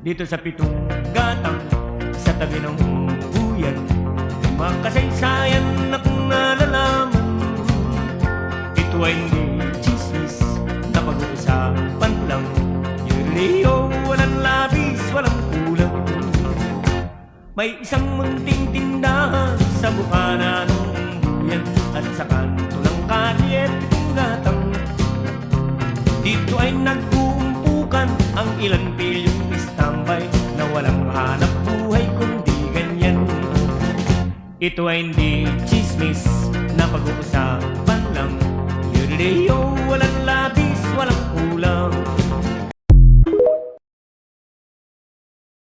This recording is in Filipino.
dito sa pitong gatang sa tabi ng buyan. Mga kasaysayan na kung nalalaman, ito ay hindi chismis na pag-uusapan lang. Yuriyo, walang labis, walang kulang. May isang munting tindahan sa bukana ng buyan at sa kanto ng kalye pitong gatang. Dito ay nag-uumpukan ang ilang bilyong istambay na walang hanap buhay kundi ganyan. Ito ay hindi chismis na pag-uusapan lang. Yuriyo, walang labis, walang kulang.